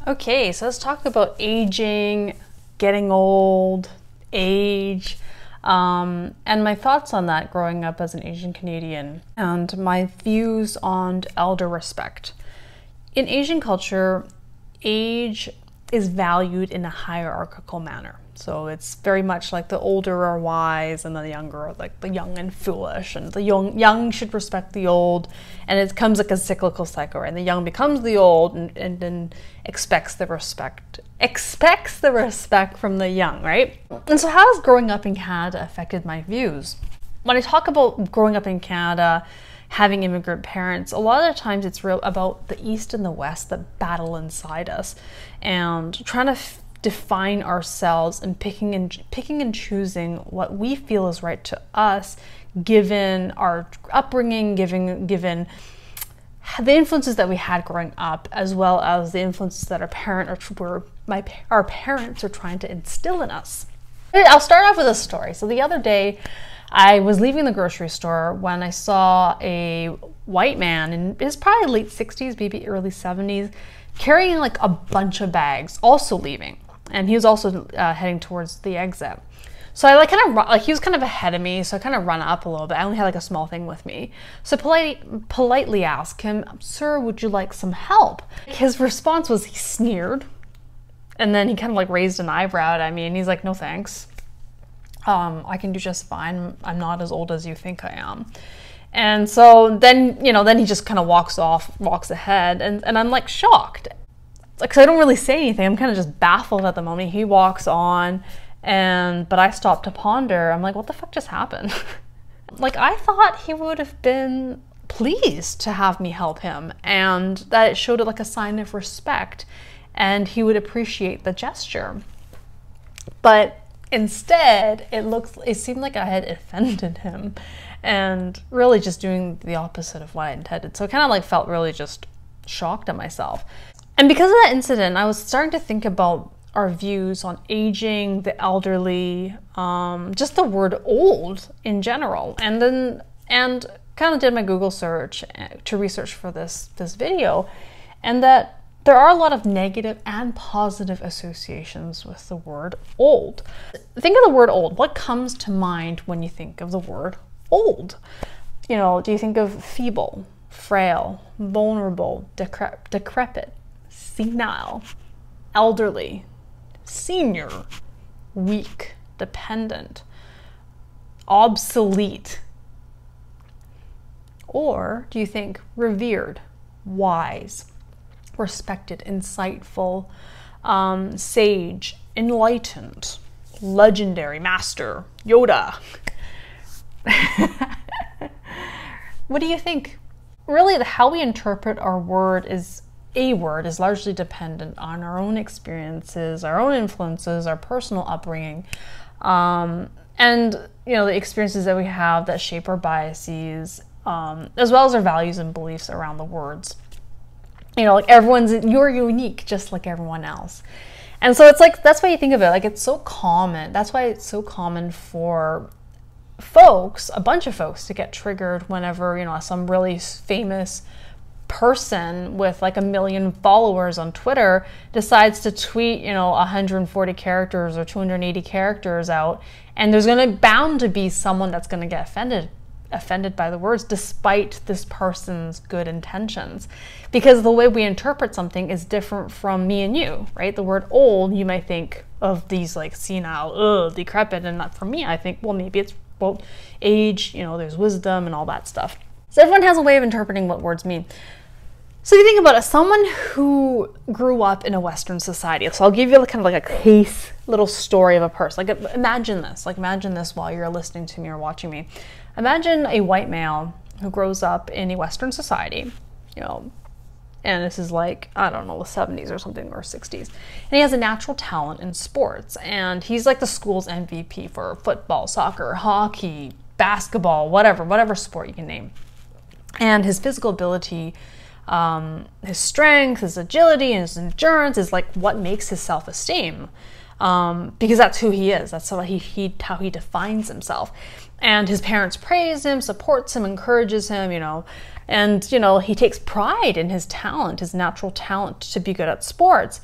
Okay, so let's talk about aging, getting old, age, and my thoughts on that growing up as an Asian Canadian, and my views on elder respect. In Asian culture, age is valued in a hierarchical manner. So it's very much like the older are wise and the younger are like the young and foolish, and the young should respect the old, and it comes like a cyclical cycle, right? And the young becomes the old and then expects the respect from the young, right? And so how has growing up in Canada affected my views? When I talk about growing up in Canada, having immigrant parents, a lot of the times it's real about the East and the West that battle inside us, and trying to define ourselves and picking and choosing what we feel is right to us, given our upbringing, given the influences that we had growing up, as well as the influences that our parents are trying to instill in us. I'll start off with a story. So the other day, I was leaving the grocery store when I saw a white man in his probably late 60s, maybe early 70s, carrying like a bunch of bags, also leaving. And he was also heading towards the exit. So I he was kind of ahead of me, so I kind of run up a little bit. I only had like a small thing with me. So politely asked him, "Sir, would you like some help?" His response was, he sneered. And then he kind of like raised an eyebrow at me, and he's like, "No thanks. I can do just fine. I'm not as old as you think I am." And so then he just kind of walks ahead, and I'm like shocked. Like, so I don't really say anything. I'm kind of just baffled at the moment. He walks on, but I stop to ponder. I'm like, what the fuck just happened? Like, I thought he would have been pleased to have me help him, and that it showed it like a sign of respect, and he would appreciate the gesture. But instead, it seemed like I had offended him, and really just doing the opposite of what I intended. So I kind of like felt really just shocked at myself. And because of that incident, I was starting to think about our views on aging, the elderly, just the word old in general. And kind of did my Google search to research for this video, and that there are a lot of negative and positive associations with the word old. Think of the word old. What comes to mind when you think of the word old? Do you think of feeble, frail, vulnerable, decrepit, senile, elderly, senior, weak, dependent, obsolete? Or do you think revered, wise, respected, insightful, sage, enlightened, legendary, master, Yoda? What do you think? Really, how we interpret our word is largely dependent on our own experiences, our own influences, our personal upbringing, and the experiences that we have that shape our biases, as well as our values and beliefs around the words. Like you're unique just like everyone else. And so it's like, that's why you think of it, like it's so common. That's why it's so common for a bunch of folks to get triggered whenever, some really famous person with like 1 million followers on Twitter decides to tweet 140 characters or 280 characters out, and there's bound to be someone that's going to get offended by the words, despite this person's good intentions, because the way we interpret something is different from me and you, right? The word old, you might think of these like senile, decrepit, and not for me, I think, well, maybe it's age, there's wisdom and all that stuff. So everyone has a way of interpreting what words mean. So if you think about it, someone who grew up in a Western society, so I'll give you kind of like a case little story of a person. Like imagine this while you're listening to me or watching me. Imagine a white male who grows up in a Western society, and this is like, I don't know, the 70s or something, or 60s. And he has a natural talent in sports, and he's like the school's MVP for football, soccer, hockey, basketball, whatever sport you can name. And his physical ability, his strength, his agility, and his endurance is like what makes his self-esteem, because that's who he is. That's how he defines himself. And his parents praise him, supports him, encourages him, And, you know, he takes pride in his talent, his natural talent to be good at sports.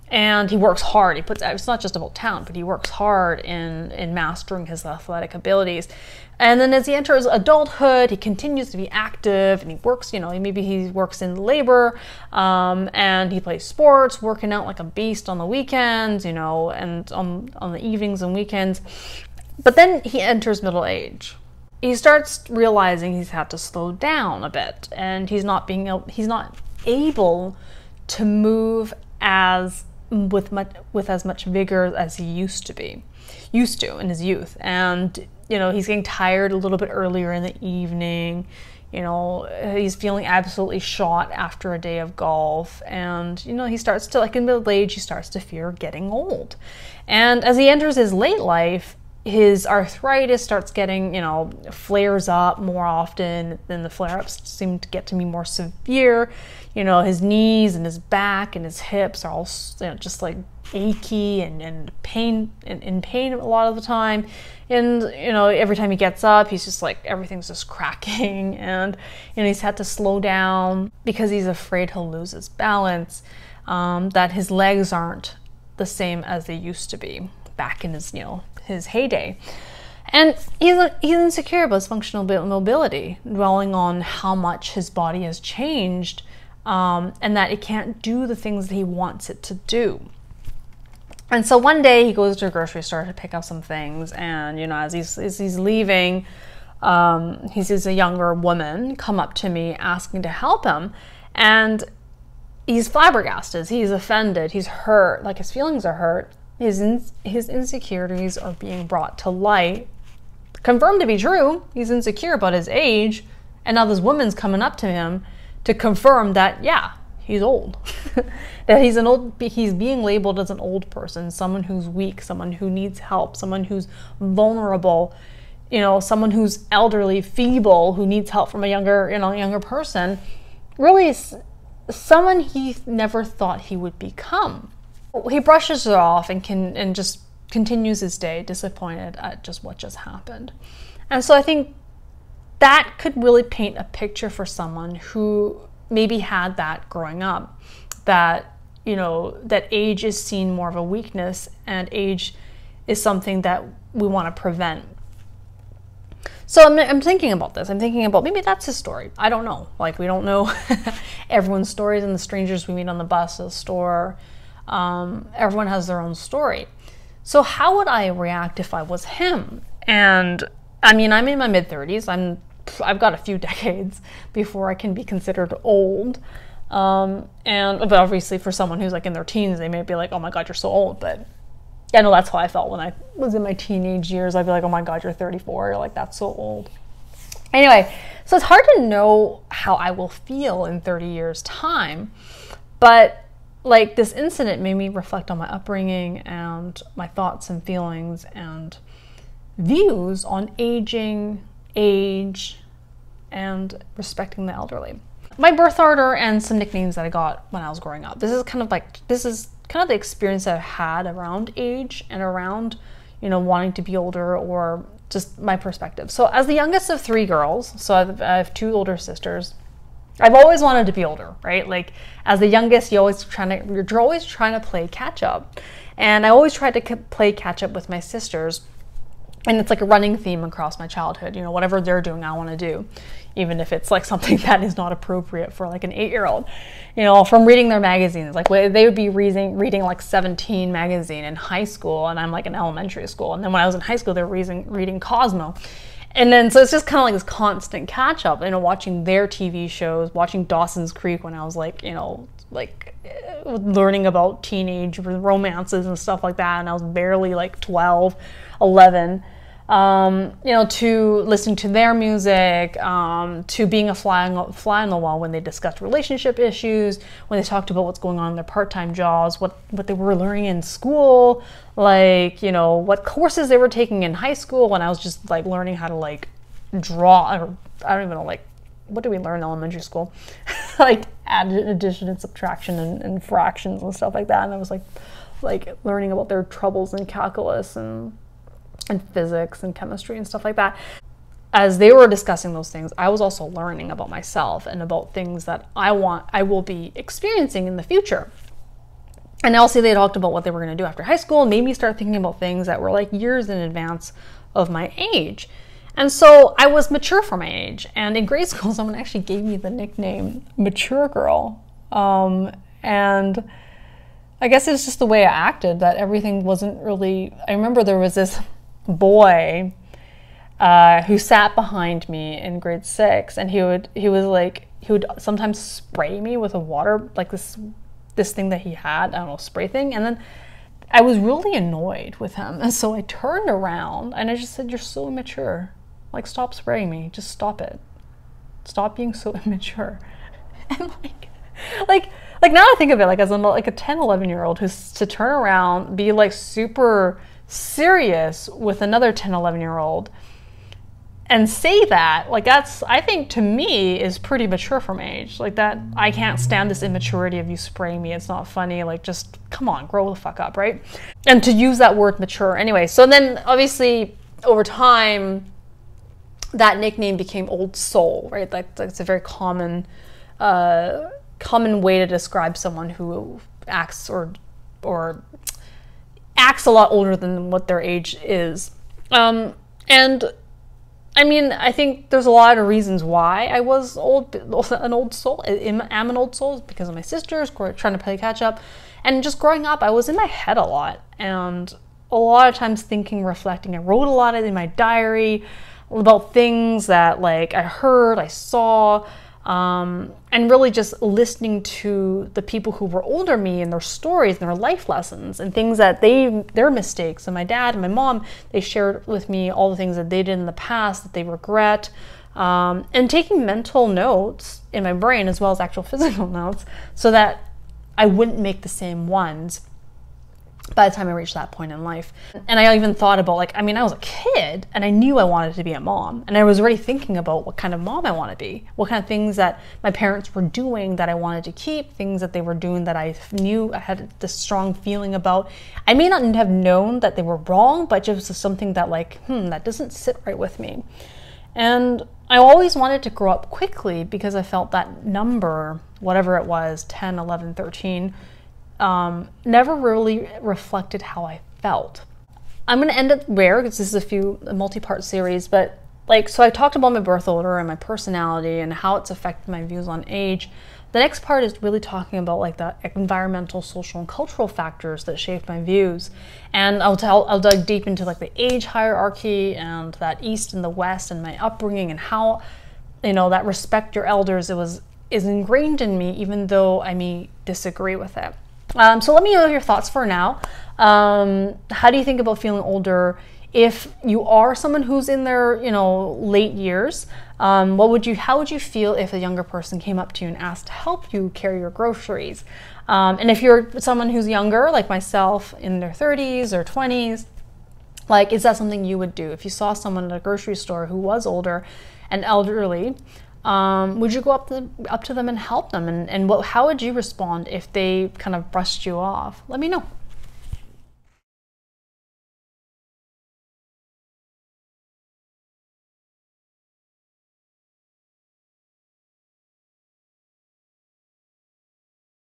And he works hard. It's not just about talent, but he works hard in mastering his athletic abilities. And then as he enters adulthood, he continues to be active, and he works, you know, maybe he works in labor, and he plays sports, working out like a beast on the weekends, you know, and on the evenings and weekends. But then he enters middle age. He starts realizing he's had to slow down a bit, and he's not able to move with as much vigor as he used to in his youth. And, you know, he's getting tired a little bit earlier in the evening. You know, he's feeling absolutely shot after a day of golf. And, you know, he starts to, like in middle age, he starts to fear getting old. And as he enters his late life, his arthritis starts getting, you know, flares up more often. Then the flare-ups seem to get to be more severe. You know, his knees and his back and his hips are all, you know, just like achy and in pain a lot of the time. And, you know, every time he gets up, he's just like, everything's just cracking. And, you know, he's had to slow down because he's afraid he'll lose his balance, that his legs aren't the same as they used to be back in his, you know, his heyday. And he's insecure about his functional mobility, dwelling on how much his body has changed, and that it can't do the things that he wants it to do. And so one day he goes to a grocery store to pick up some things, and, you know, as he's leaving, he sees a younger woman come up to me asking to help him, and he's flabbergasted, he's offended, he's hurt, like his feelings are hurt. His insecurities are being brought to light, confirmed to be true. He's insecure about his age, and now this woman's coming up to him to confirm that, yeah, he's old. That he's being labeled as an old person, someone who's weak, someone who needs help, someone who's vulnerable, you know, someone who's elderly, feeble, who needs help from a younger person. Really, someone he never thought he would become. He brushes it off and just continues his day disappointed at just what just happened. And so I think that could really paint a picture for someone who maybe had that growing up, that, you know, that age is seen more of a weakness, and age is something that we want to prevent. So I'm thinking about this. I'm thinking about maybe that's his story. I don't know. Like, we don't know everyone's stories, and the strangers we meet on the bus, the store. Everyone has their own story. So how would I react if I was him? And I mean, I'm in my mid-30s. I've got a few decades before I can be considered old. But obviously for someone who's like in their teens, they may be like, oh my God, you're so old. But I know that's how I felt when I was in my teenage years. I'd be like, oh my God, you're 34. You're like, that's so old. Anyway, so it's hard to know how I will feel in 30 years' time. But like, this incident made me reflect on my upbringing and my thoughts and feelings and views on aging, age, and respecting the elderly. My birth order and some nicknames that I got when I was growing up. This is kind of the experience that I've had around age and around, you know, wanting to be older, or just my perspective. So as the youngest of 3 girls, so I have 2 older sisters, I've always wanted to be older, right? Like, as the youngest, you're always trying to play catch up. And I always tried to play catch up with my sisters. And it's like a running theme across my childhood. You know, whatever they're doing, I want to do, even if it's like something that is not appropriate for like an 8-year-old. You know, from reading their magazines, like they would be reading like 17 magazine in high school, and I'm like in elementary school. And then when I was in high school, they were reading Cosmo. And then, so it's just kind of like this constant catch up, you know, watching their TV shows, watching Dawson's Creek when I was like, you know, like learning about teenage romances and stuff like that. And I was barely like 12, 11, you know, to listening to their music, to being a fly on the wall when they discussed relationship issues, when they talked about what's going on in their part-time jobs, what they were learning in school, like, you know, what courses they were taking in high school, when I was just like learning how to like draw, or I don't even know, like, what did we learn in elementary school? Like addition and subtraction and fractions and stuff like that. And I was like learning about their troubles in calculus and physics and chemistry and stuff like that. as they were discussing those things, I was also learning about myself and about things that I will be experiencing in the future. And also they talked about what they were going to do after high school and made me start thinking about things that were like years in advance of my age. And so I was mature for my age. And in grade school, someone actually gave me the nickname Mature Girl. And I guess it's just the way I acted, that everything wasn't really... I remember there was this boy who sat behind me in grade 6, and he would sometimes spray me with a water, like this thing that he had, I don't know, spray thing. And then I was really annoyed with him. And so I turned around and I just said, "You're so immature. Like, stop spraying me. Just stop it. Stop being so immature." And like now I think of it, like as a 10, 11-year-old who's to turn around, be like super serious with another 10, 11-year-old and say that, like, that's, I think to me, is pretty mature for my age. Like, that, I can't stand this immaturity of you spraying me. It's not funny. Like, just come on, grow the fuck up, right? And to use that word mature anyway. So then obviously over time, that nickname became Old Soul, right? That's a very common way to describe someone who acts or acts a lot older than what their age is. And I mean, I think there's a lot of reasons why I was an old soul. I'm an old soul because of my sisters trying to play catch up. And just growing up, I was in my head a lot. And a lot of times thinking, reflecting. I wrote a lot in my diary about things that, like, I heard, I saw, and really just listening to the people who were older than me and their stories and their life lessons and things that their mistakes. And my dad and my mom, they shared with me all the things that they did in the past that they regret, and taking mental notes in my brain as well as actual physical notes so that I wouldn't make the same ones by the time I reached that point in life. And I even thought about, like, I mean, I was a kid and I knew I wanted to be a mom. And I was already thinking about what kind of mom I want to be, what kind of things that my parents were doing that I wanted to keep, things that they were doing that I knew I had this strong feeling about. I may not have known that they were wrong, but just something that, like, that doesn't sit right with me. And I always wanted to grow up quickly because I felt that number, whatever it was, 10, 11, 13, never really reflected how I felt. I'm going to end it there because this is a multi-part series, but so I talked about my birth order and my personality and how it's affected my views on age. The next part is really talking about, like, the environmental, social, and cultural factors that shaped my views. And I'll dive deep into, like, the age hierarchy and that East and the West and my upbringing and how, that respect your elders is ingrained in me, even though I may disagree with it. So let me know your thoughts for now. How do you think about feeling older? If you are someone who's in their, late years, how would you feel if a younger person came up to you and asked to help you carry your groceries? And if you're someone who's younger, like myself, in their 30s or 20s, like, is that something you would do? If you saw someone at a grocery store who was older and elderly, would you go up to them and help them? And how would you respond if they kind of brushed you off? Let me know.